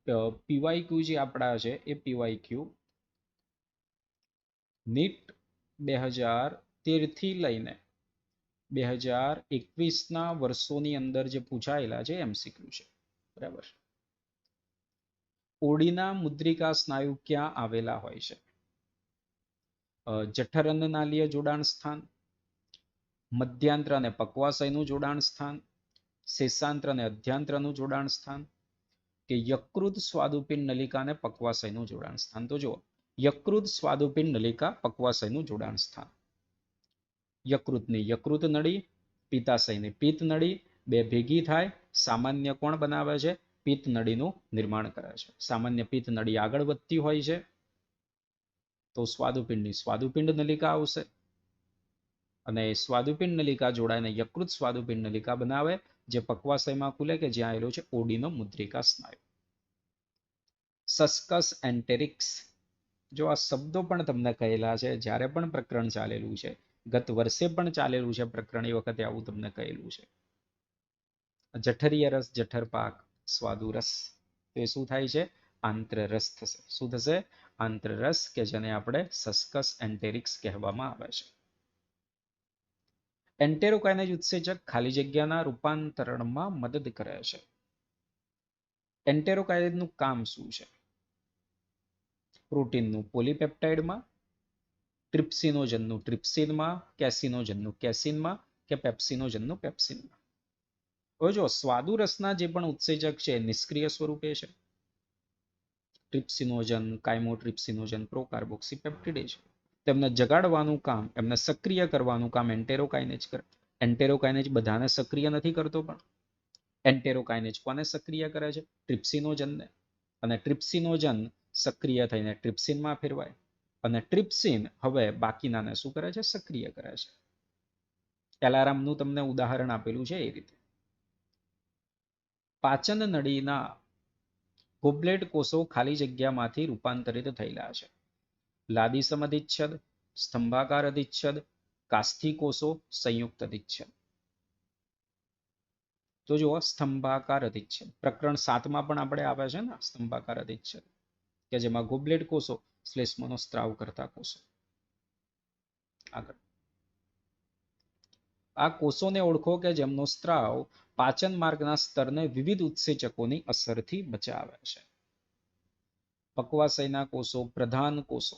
PYQ જે આપણા છે એ પીવાયક્યુ નીટ 2013 થી લઈને 2021ના વર્ષોની અંદર જે પૂછાયેલા છે એમસીક્યુ છે. બરાબર. ઓડીના મુદ્રિકા સ્નાયુ ક્યાં આવેલા હોય છે? જઠર અન્નનાલીય જોડાણ સ્થાન, મધ્યાંત્ર અને પક્વાશયનું જોડાણ સ્થાન, શેષાંત્ર અને અધ્યાંત્રનું જોડાણ સ્થાન કે યકૃત સ્વાદુપિંડ નલિકા અને પક્વાશયનું જોડાણ સ્થાન. તો જુઓ, યકૃત સ્વાદુપિંડ નલિકા પક્વાશયનું જોડાણ સ્થાન. યકૃતની યકૃત નળી, પિત્તાશયની પિત્ત નળી બે ભેગી થાય સામાન્ય કોણ બનાવે છે? પિત્ત નળીનું નિર્માણ કરે છે. સામાન્ય પિત્ત નળી આગળ વધતી હોય છે તો સ્વાદુપિંડની સ્વાદુપિંડ નલિકા આવશે અને સ્વાદુપિંડ નલિકા જોડાઈને યકૃત સ્વાદુપિંડ નલિકા બનાવે જે પક્વાશયમાં ખુલે કે જ્યાં આવેલો છે ઓડીનો મુદ્રિકા સ્નાયુ. સસ્કસ એન્ટેરિક્સ, જો આ શબ્દો પણ તમને કહેલા છે જ્યારે પણ પ્રકરણ ચાલેલું છે, ગત વર્ષે પણ ચાલેલું છે પ્રકરણ, એ વખતે આવું તમને કહેલું છે. જઠરીય રસ, જઠર પાક, સ્વાદુ રસ, તો એ શું થાય છે? આંતરરસ થશે. શું થશે? આંતરરસ, કે જેને આપણે સસ્કસ એન્ટેરિક્સ કહેવામાં આવે છે. એન્ટેરોકાઇનેજ ઉત્સેચક ખાલી જગ્યાના રૂપાંતરણમાં મદદ કરે છે. એન્ટેરોકાઇનેજનું કામ શું છે? પ્રોટીનનું પોલીપેપ્ટાઇડમાં, ટ્રિપ્સિનોજનનું ટ્રિપ્સિનમાં, કેસિનોજનનું કેસિનમાં કે પેપ્સિનોજનનું પેપ્સિનમાં. હવે જો સ્વાદુરસના જે પણ ઉત્સેચક છે નિષ્ક્રિય સ્વરૂપે છે. ટ્રિપ્સિનોજન, કાઇમોટ્રિપ્સિનોજન, પ્રોકાર્બોક્સીપેપ્ટિડેજ, તેમને જગાડવાનું કામ, એમને સક્રિય કરવાનું કામ એન્ટેરોકાઇનેજ કરે. એન્ટેરોકાઇનેજ બધાને સક્રિય નથી કરતો, પણ એન્ટેરોકાઇનેજ કોને સક્રિય કરે છે? ટ્રિપ્સિનોજનને. અને ટ્રિપ્સિનોજન સક્રિય થઈને ટ્રિપ્સિનમાં ફેરવાય અને ટ્રિપ્સિન હવે બાકીનાને શું કરે છે? સક્રિય કરે છે. એલાર્મનું તમને ઉદાહરણ આપેલું છે એ રીતે. પાચન નળીના ગોબલેટ કોષો ખાલી જગ્યામાંથી રૂપાંતરિત થયેલા છે. લાદીસમ અધિચ્છદ, સ્તંભાકાર અધિચ્છદ, કાસ્થિ કોષો, સંયુક્ત અધિચ્છદ. તો જુઓ, સ્તંભાકાર અધિચ્છદ પ્રકરણ 7માં પણ આપણે આવે છે ને સ્તંભાકાર અધિચ્છદ, કે જેમાં ગોબલેટ કોષો શ્લેષ્મનો સ્ત્રાવ કરતા કોષો. આગળ, આ કોષોને ઓળખો કે જેમનો સ્ત્રાવ પાચન માર્ગના સ્તરને વિવિધ ઉત્સેચકોની અસરથી બચાવે છે. પક્વાશયના કોષો, પ્રધાન કોષો,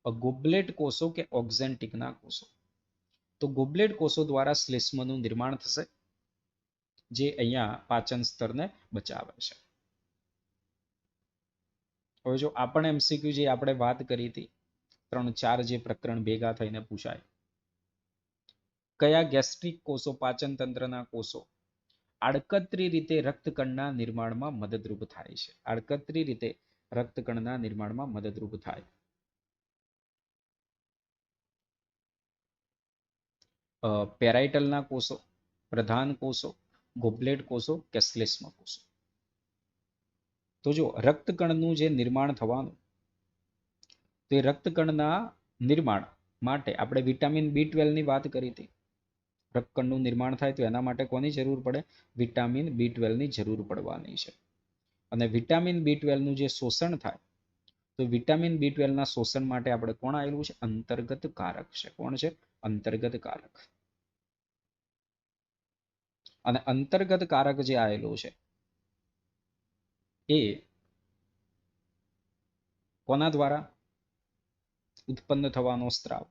ગોબલેટ કોષો કે ઓક્ઝેન્ટિકના કોષો. તો ગોબલેટ કોષો દ્વારા શ્લેષ્મનું નિર્માણ થશે જે અહીંયા પાચન સ્તરને બચાવે છે. હવે જો આપણે એમસીક્યુ જે આપણે વાત કરી હતી 3-4 જે પ્રકરણ ભેગા થઈને પૂછાય, કયા ગેસ્ટ્રિક કોષો પાચન તંત્રના કોષો આડકતરી રીતે રક્તકણના નિર્માણમાં મદદરૂપ થાય છે? આડકતરી રીતે રક્તકણના નિર્માણમાં મદદરૂપ થાય. પેરાઇટલના કોષો, પ્રધાન કોષો, ગોબલેટ કોષો કે શ્લેષ્મ કોષો. તો જો રક્તકણનું જે નિર્માણ થવાનું, તે રક્તકણના નિર્માણ માટે આપણે વિટામિન B12 ની વાત કરી હતી. રક્તકણનું નિર્માણ થાય તો એના માટે કોની જરૂર પડે? વિટામિન B12 ની જરૂર પડવાની છે. અને વિટામિન B12 નું જે શોષણ થાય, તો વિટામિન B12 ના શોષણ માટે આપણે કોણ આવેલું છે? અંતર્ગત કારક છે. કોણ છે? અંતર્ગત કારક. અને અંતર્ગત કારક જે આવેલું છે એ કોના દ્વારા ઉત્પન્ન થવાનો સ્ત્રાવ?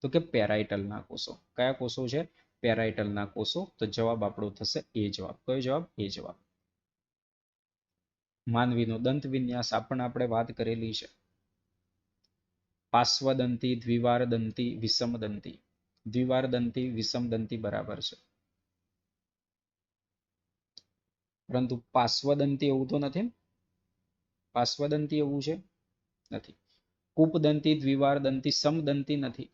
તો કે પેરાઇટલના કોષો. કયા કોષો છે? પેરાઇટલના કોષો. તો જવાબ આપણો થશે એ જવાબ. કયો જવાબ? એ જવાબ. માનવીનો દંત વિન્યાસ આપણે વાત કરેલી છે. પાર્શ્વદંતી, દ્વિવારદંતી, વિષમદંતી. દ્વિવારદંતી, વિષમદંતી બરાબર છે, પરંતુ પાર્શ્વદંતી એવું તો નથી ને? પાર્શ્વદંતી એવું છે? નથી. કૂપદંતી, દ્વિવારદંતી, સમદંતી નથી.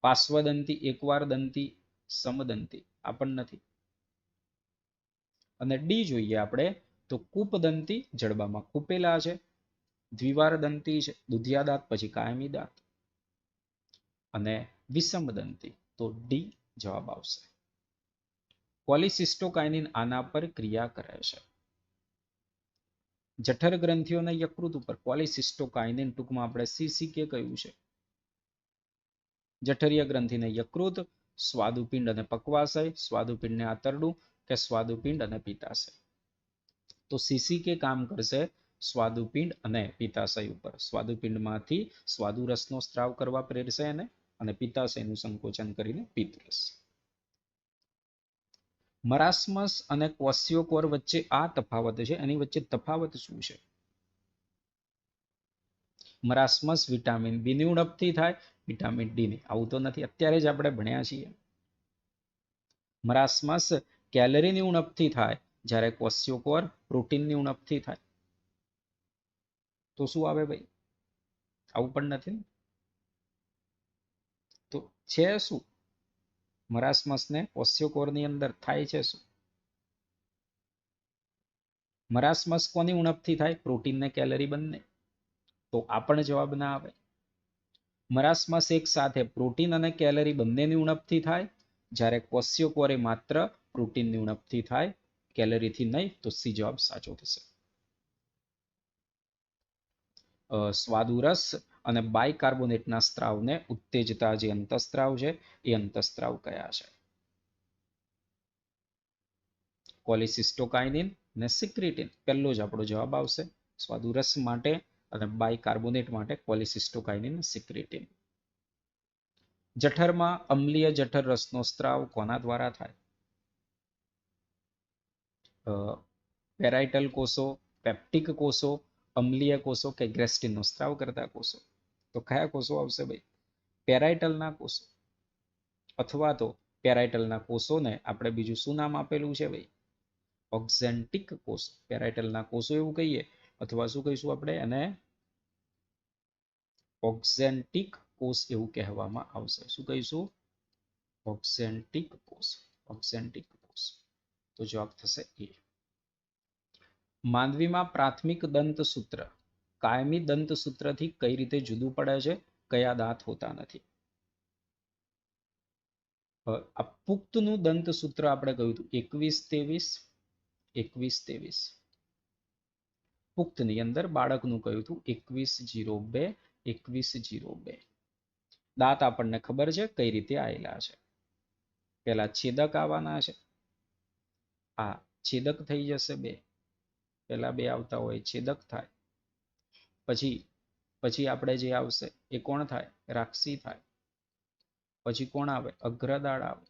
પાર્શ્વદંતી, એકવારદંતી, સમદંતી આ પણ નથી. અને ડી જોઈએ આપણે તો કૂપદંતી જડબામાં કૂપેલા છે. દ્વિવારદંતી છે, દુધિયા દાંત પછી કાયમી દાંત. અને વિષમદંતી, તો ડી જવાબ આવશે. કોલિસિસ્ટોકાઇનિન આના પર ક્રિયા કરે છે. જઠર ગ્રંથિઓને યકૃત ઉપર કોલિસિસ્ટોકાઇનિન ટૂંકમાં આપણે સીસીકે કહ્યું છે. જઠરીય ગ્રંથિને યકૃત, સ્વાદુપિંડ અને પક્વાશય, સ્વાદુપિંડને આંતરડું કે સ્વાદુપિંડ અને પિત્તાશય. તો સીસીકે કામ કરશે સ્વાદુપિંડ અને પિત્તાશય ઉપર. સ્વાદુપિંડમાંથી સ્વાદુરસનો સ્ત્રાવ કરવા પ્રેરશે અને પિત્તાશયનું સંકોચન કરીને પિત્તરસ. મરાસ્મસ અને ક્વોશિયોકોર વચ્ચે આ તફાવત છે, એની વચ્ચે તફાવત શું છે? મરાસ્મસ વિટામિન બી ની ઉણપથી થાય, વિટામિન ડી ની. આવું તો નથી, અત્યારે જ આપણે ભણ્યા છીએ. મરાસ્મસ કેલરીની ઉણપથી થાય, જ્યારે ક્વોશિયોકોર પ્રોટીનની ઉણપથી થાય. તો શું આવે ભાઈ? આવું પણ નથી ને. તો છે શું? મરાસ્મસને ક્વોશિયોકોરની અંદર થાય છે શું? મરાસ્મસ કોની ઉણપથી થાય? પ્રોટીન ને કેલરી બંને. તો આ પણ જવાબ ના આવે. મરાસ્મસ એક સાથે પ્રોટીન અને કેલરી બંનેની ઉણપથી થાય, જ્યારે ક્વોશિયોકોરે માત્ર પ્રોટીનની ઉણપથી થાય, કેલરીથી નહીં. તો સી જવાબ સાચો થશે. સ્વાદુરસ અને બાયકાર્બોનેટના સ્ત્રાવને ઉત્તેજતા જે અંતઃસ્ત્રાવ છે એ અંતઃસ્ત્રાવ કયા છે? કોલિસિસ્ટોકાઇનિન અને સિક્રેટિન. પહેલો જ આપણો જવાબ આવશે. સ્વાદુરસ માટે અને બાયકાર્બોનેટ માટે કોલિસિસ્ટોકાઇનિન, સિક્રેટિન. જઠરમાં અમ્લીય જઠર રસનો સ્ત્રાવ કોના દ્વારા થાય? પેરાઇટલ કોષો, પેપ્ટિક કોષો, અમ્લીય કોષો કે ગ્રેસ્ટિનનો સ્ત્રાવ કરતા કોષો. તો કયા કોષો આવશે ભાઈ? પેરાઇટલના કોષો. અથવા તો પેરાઇટલના કોષોને આપણે બીજું શું નામ આપેલું છે ભાઈ? ઓક્ઝેન્ટિક કોષ. પેરાઇટલના કોષો એવું કહીએ, અથવા શું કહીશું આપણે એને? ઓક્ઝેન્ટિક કોષ એવું કહેવામાં આવશે. શું કહીશું? ઓક્ઝેન્ટિક કોષ. ઓક્ઝેન્ટિક કોષ. તો જવાબ થશે એ. માનવીમાં પ્રાથમિક દંતસૂત્ર કાયમી દંતસૂત્રથી કઈ રીતે જુદું પડે છે? કયા દાંત હોતા નથી? આ પુખ્તનું દંતસૂત્ર આપણે કહ્યું હતું 21-23. 21-23. પુખ્તની અંદર બાળકનું કહ્યું હતું 21-02. 21-02. દાંત આપણને ખબર છે કઈ રીતે આવેલા છે. પેલા છેદક આવવાના છે. આ છેદક થઈ જશે 2. પેલા 2 આવતા હોય છેદક થાય. પછી આપણે જે આવશે એ કોણ થાય? રાક્ષી થાય. પછી કોણ આવે? અગ્રદાઢ આવે.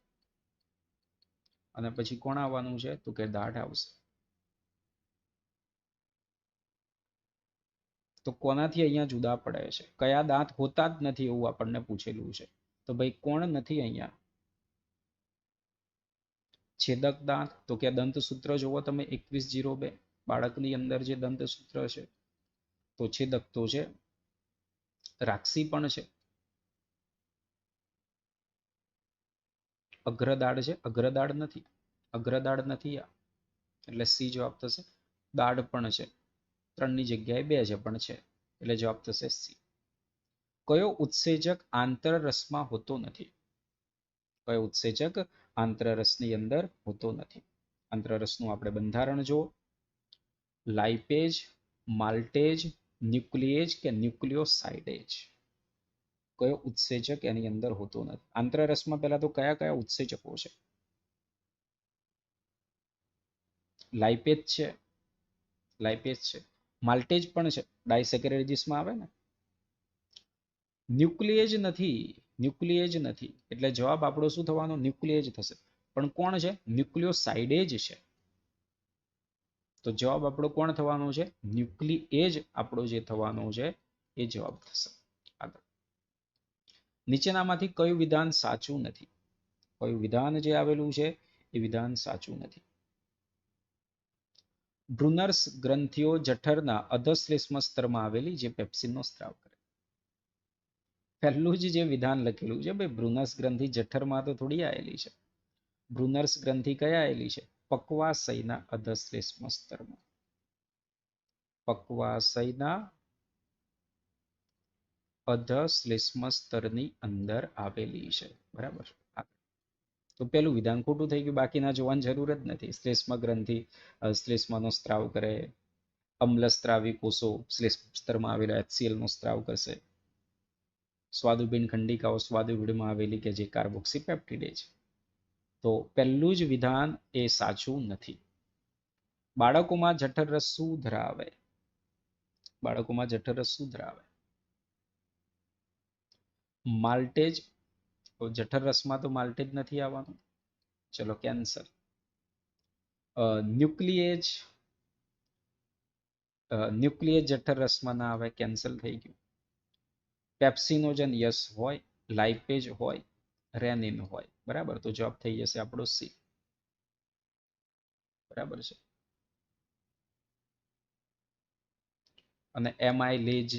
અને પછી કોણ આવવાનું છે? તો કે દાઢ આવશે. તો કોનાથી અહીંયા જુદા પડે છે? કયા દાંત હોતા જ નથી એવું આપણને પૂછેલું છે. તો ભાઈ કોણ નથી અહીંયા? છેદક દાંત. તો કે દંતસૂત્ર જોવો તમે 21-02. બાળકની અંદર જે દંતસૂત્ર છે તો છેદક તો છે, રાક્ષી પણ છે, અગ્રદાઢ છે. અગ્રદાઢ નથી. અગ્રદાઢ નથી આ. એટલે સી જવાબ થશે. દાઢ પણ છે. 3 ની જગ્યાએ 2 છે પણ છે. એટલે જવાબ થશે સી. કયો ઉત્સેચક આંતરરસમાં હોતો નથી? કયો ઉત્સેચક આંતરરસની અંદર હોતો નથી? આંતરરસનું આપણે બંધારણ જો. લાઇપેજ, માલ્ટેજ, ન્યુક્લિએજ કે ન્યુક્લિયોસાઇડેજ. કયો ઉત્સેચક એની અંદર હોતો નથી? આંતરરસમાં પહેલા તો કયા કયા ઉત્સેચકો છે? લાઇપેજ છે. લાઇપેજ છે. માલ્ટેજ પણ છે. ડાયસેકેરેઝિસમાં આવે ને. ન્યુક્લિએજ નથી. ન્યુક્લિએજ નથી. એટલે જવાબ આપણો શું થવાનો? ન્યુક્લિએજ થશે. પણ કોણ છે? ન્યુક્લિયોસાઇડેજ છે. તો જવાબ આપણો કોણ થવાનો છે? ન્યુક્લિએજ આપણો જે થવાનો છે એ જવાબ થશે. આગળ. નીચેનામાંથી કયું વિધાન સાચું નથી? કયું વિધાન જે આવેલું છે એ વિધાન સાચું નથી? બ્રુનર્સ ગ્રંથિઓ જઠરના અધશ્લેષ્મ સ્તરમાં આવેલી જે પેપ્સિનનો સ્ત્રાવ કરે. પહેલું જ જે વિધાન લખેલું છે ભાઈ, બ્રુનર્સ ગ્રંથિ જઠરમાં તો થોડી આવેલી છે. બ્રુનર્સ ગ્રંથિ કયા આવેલી છે? પક્વાશયના અધશ્લેષ્મ સ્તરમાં. પક્વાશયના અધશ્લેષ્મ સ્તરની અંદર આવેલી છે. બરાબર. તો પેલું વિધાન ખોટું થઈ ગયું. બાકીના જોવાની જરૂર જ નથી. શ્લેષ્મ ગ્રંથિ શ્લેષ્મનો સ્ત્રાવ કરે, અમ્લસ્ત્રાવી કોષો શ્લેષ સ્તરમાં આવેલા HCl નો સ્ત્રાવ કરશે. સ્વાદુપિંડ ખંડિકાઓ સ્વાદુપિંડમાં આવેલી કે જે કાર્બોક્સીપેપ્ટિડેજ. તો પહેલું જ વિધાન એ સાચું નથી. બાળકોમાં જઠર રસ શું ધરાવે? બાળકોમાં જઠર રસ શું ધરાવે? માલ્ટેજ. જઠર રસમાં તો માલ્ટેજ નથી આવવાનું. ચલો કેન્સર. ન્યુક્લિએજ. ન્યુક્લિએજ જઠર રસમાં ના આવે, કેન્સલ થઈ ગયું. પેપ્સિનોજન યસ હોય, લાઇપેજ હોય, રેનિન હોય. બરાબર, તો જવાબ થઈ જશે આપણો સી. બરાબર છે. અને એમાઇલેજ,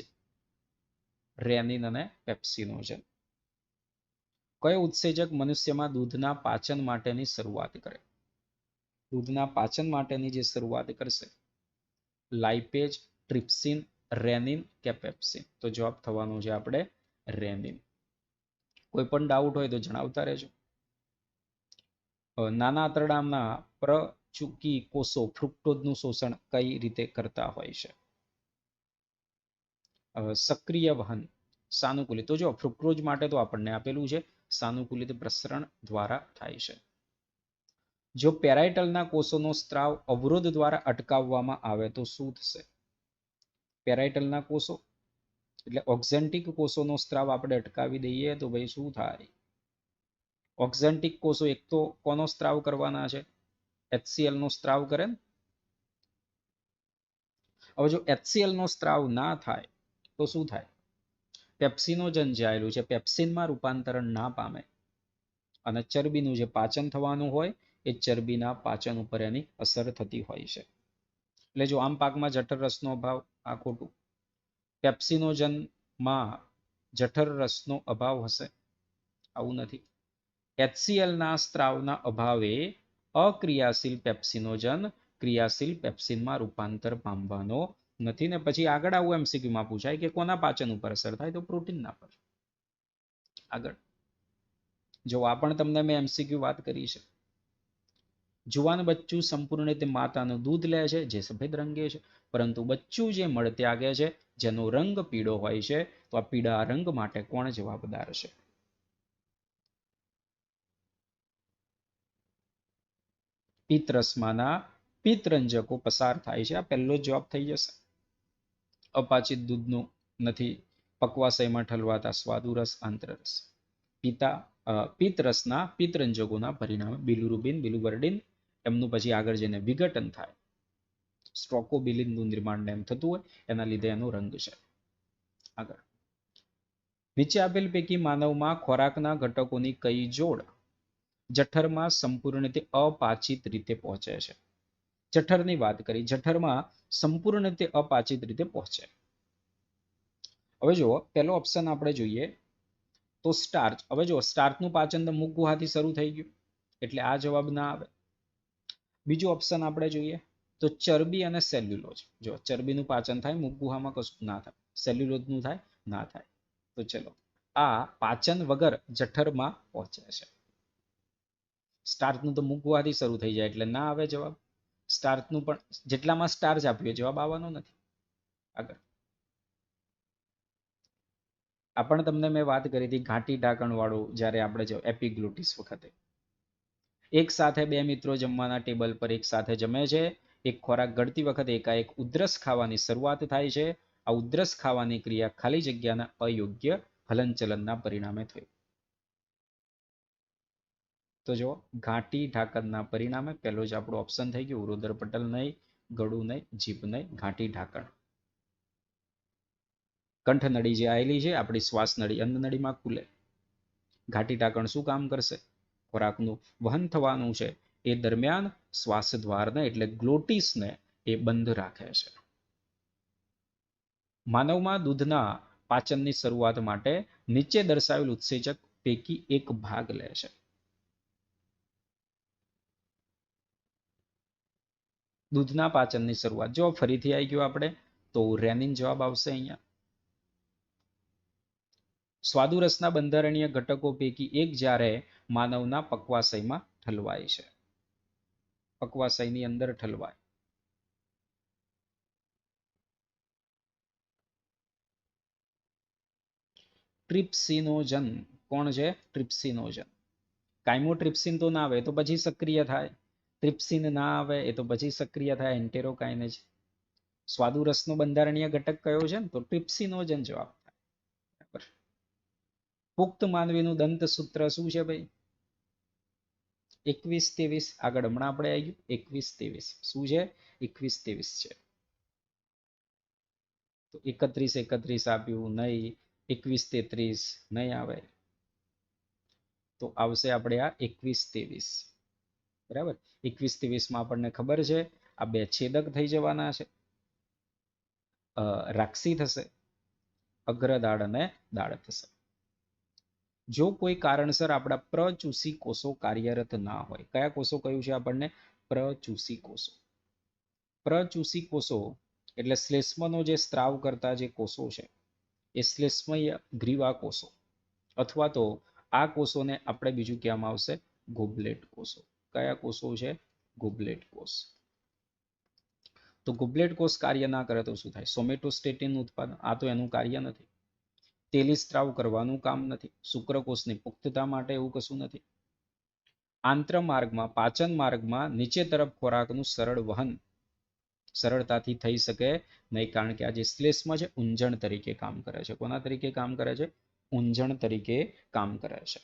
રેનિન અને પેપ્સિનોજન. કયો ઉત્સેચક મનુષ્યમાં દૂધના પાચન માટેની શરૂઆત કરે? દૂધના પાચન માટેની જે શરૂઆત કરશે, લાઇપેજ, ટ્રિપ્સિન, રેનિન કે પેપ્સિન. તો જવાબ થવાનો છે આપણે રેનિન. કોઈ પણ ડાઉટ હોય તો જણાવતા રહેજો. નાના આંતરડાના પ્રચુકી કોષો ફ્રુક્ટોઝનું શોષણ કઈ રીતે કરતા હોય છે? સક્રિય વહન, સાનુકૂલિત. તો જો ફ્રુક્ટોઝ માટે તો આપણને આપેલું છે સાનુકૂલિત પ્રસરણ દ્વારા થાય છે. જો પેરાઇટલના કોષોનો સ્ત્રાવ અવરોધ દ્વારા અટકાવવામાં આવે તો શું થશે? પેરાઇટલના કોષો એટલે ઓક્ઝેન્ટિક કોષોનો સ્ત્રાવ આપણે અટકાવી દઈએ તો ભાઈ શું થાય? ઓક્ઝેન્ટિક કોષો એક તો કોનો સ્ત્રાવ કરવાના છે? HCl નો સ્ત્રાવ કરે ને. હવે જો HCl નો સ્ત્રાવ ના થાય તો શું થાય? પેપ્સિનોજન જે આવેલું છે પેપ્સિનમાં રૂપાંતરણ ના પામે અને ચરબીનું જે પાચન થવાનું હોય એ ચરબીના પાચન ઉપર એની અસર થતી હોય છે. એટલે જો આમ પાકમાં જઠર રસનો અભાવ, આ ખોટું. પેપ્સિનોજનમાં જઠર રસનો અભાવ હશે, આવું નથી. HCl ના સ્ત્રાવના અભાવે અક્રિયાશીલ પેપ્સિનોજન ક્રિયાશીલ પેપ્સિનમાં રૂપાંતર પામવાનો નથી. ને પછી આગળ આવું MCQમાં પૂછાય કે કોના પાચન ઉપર અસર થાય? તો પ્રોટીનના પર. આગળ જો આ પણ તમને મેં MCQ વાત કરી છે. જુવાન બચ્ચું સંપૂર્ણ રીતે માતાનું દૂધ લે છે જે સફેદ રંગે છે, પરંતુ બચ્ચું જે મળ ત્યાગે છે જેનો રંગ પીળો હોય છે, તો આ પીળા રંગ માટે કોણ જવાબદાર છે? પિત્તરસમાંના પિત્તરંજકો પસાર થાય છે. આ પહેલો જવાબ થઈ જશે. અપાચિત દૂધનું નથી પક્વાશયમાં ઠલવાતા સ્વાદુરસ, આંતરરસ. પિત્તરસના પિત્તરંજકોના પરિણામે બિલુરુબિન, બિલુવર્ડિન એમનું પછી આગળ જઈને વિઘટન થાય. સ્ટ્રોકોબિલિનનું નિર્માણ એમ થતું હોય એના લીધે એનો રંગ છે. આગળ નીચે આપેલ પૈકી માનવમાં ખોરાકના ઘટકોની કઈ જોડ જઠરમાં સંપૂર્ણ રીતે અપાચિત રીતે પહોંચે છે? જઠરની વાત કરી, જઠરમાં સંપૂર્ણ રીતે અપાચિત રીતે પહોંચે. હવે જુઓ પહેલો ઓપ્શન આપણે જોઈએ તો સ્ટાર્ચ. હવે જો સ્ટાર્ચનું પાચન તો મુખ ગુહાથી શરૂ થઈ ગયું એટલે આ જવાબ ના આવે. બીજું ઓપ્શન આપણે જોઈએ તો ચરબી અને સેલ્યુલોઝ. જો ચરબીનું પાચન થાય મુખ ગુહામાં કશું ના થાય, સેલ્યુલોઝનું થાય ના થાય. તો ચલો આ પાચન વગર જઠરમાં પહોંચે છે. સ્ટાર્ચનું તો મુખ ગુહાથી શરૂ થઈ જાય એટલે ના આવે જવાબ. સ્ટાર્ચનું પણ જેટલામાં સ્ટાર્ચ આપ્યો જવાબ આવવાનો નથી. આગળ આ પણ તમને મેં વાત કરી હતી ઘાટી ઢાંકણ વાળું, જ્યારે આપણે જો એપિગ્લોટિસ વખતે એક સાથે બે મિત્રો જમવાના ટેબલ પર એક સાથે જમે છે. એક ખોરાક ગળતી વખતે એકાએક ઉધરસ ખાવાની શરૂઆત થાય છે. આ ઉધરસ ખાવાની ક્રિયા ખાલી જગ્યાના અયોગ્ય હલનચલનના પરિણામે થઈ. તો જો ઘાટી ઢાંકણના પરિણામે પહેલો જ આપણો ઓપ્શન થઈ ગયો. ઉરોદર પટલ નહીં, ગળું નહીં, જીભ નહીં, ઘાટી ઢાંકણ. કંઠનળી જે આવેલી છે આપણી શ્વાસ નળી અન્નનળીમાં ખુલે. ઘાટી ઢાંકણ શું કામ કરશે? ખોરાકનું વહન થવાનું છે એ દરમિયાન શ્વાસ દ્વારને એટલે ગ્લોટિસને એ બંધ રાખે છે. માનવમાં દૂધના પાચનની શરૂઆત માટે નીચે દર્શાવેલ ઉત્સેચક પૈકી એક ભાગ લે છે. દૂધના પાચનની શરૂઆત જો ફરીથી આવી ગયો આપણે તો રેનિન જવાબ આવશે અહીંયા. સ્વાદુરસના બંધારણીય ઘટકો પૈકી એક જ્યારે માનવના પક્વાશયમાં ઠલવાય છે. પક્વાશયની અંદર ઠલવાય. ટ્રિપ્સિનોજન કોણ છે? ટ્રિપ્સિનોજન. કાઇમોટ્રિપ્સિન તો ના આવે તો પછી સક્રિય થાય, ટ્રિપ્સિન ના આવે એ તો પછી સક્રિય થાય એન્ટેરોકાઇનેજ. સ્વાદુરસનો બંધારણીય ઘટક કયો છે ને? તો ટ્રિપ્સિનોજન જવાબ થાય. બરાબર. પુખ્ત માનવીનું દંત સૂત્ર શું છે ભાઈ? 21-23. આગળ હમણાં આપણે આવી ગયું 21-23. શું છે? 21-23 છે. તો 31-31 આપ્યું નહીં, 21-33 નહીં આવે, તો આવશે આપણે આ 21-23. બરાબર. 21-23 માં આપણને ખબર છે આ બે છેદક થઈ જવાના છે, રાક્ષી થશે, અગ્રદાળ અને દાળ થશે. જો કોઈ કારણસર આપણા પ્રચૂસી કોષો કાર્યરત ના હોય, કયા કોષો કહ્યું છે આપણને? પ્રચૂસી કોષો. પ્રચૂસી કોષો એટલે શ્લેષ્મનો જે સ્ત્રાવ કરતા જે કોષો છે એ શ્લેષ્મય ગ્રીવા કોષો, અથવા તો આ કોષોને આપણે બીજું કહેવામાં આવશે ગોબલેટ કોષો. કયા કોષો છે? ગોબલેટ કોષ. તો ગોબલેટ કોષ કાર્ય ના કરે તો શું થાય? સોમેટોસ્ટેટિન ઉત્પાદન. આ તો એનું કાર્ય નથી. તેલી સ્ત્રાવ કરવાનું કામ નથી. શુક્રકોષની પુખ્તતા માટે એવું કશું નથી. આંત્રમાર્ગમાં, પાચન માર્ગમાં નીચે તરફ ખોરાકનું સરળ વહન સરળતાથી થઈ શકે નહીં, કારણ કે આ જે શ્લેષ્મ છે ઊંજણ તરીકે કામ કરે છે. કોના તરીકે કામ કરે છે? ઊંજણ તરીકે કામ કરે છે.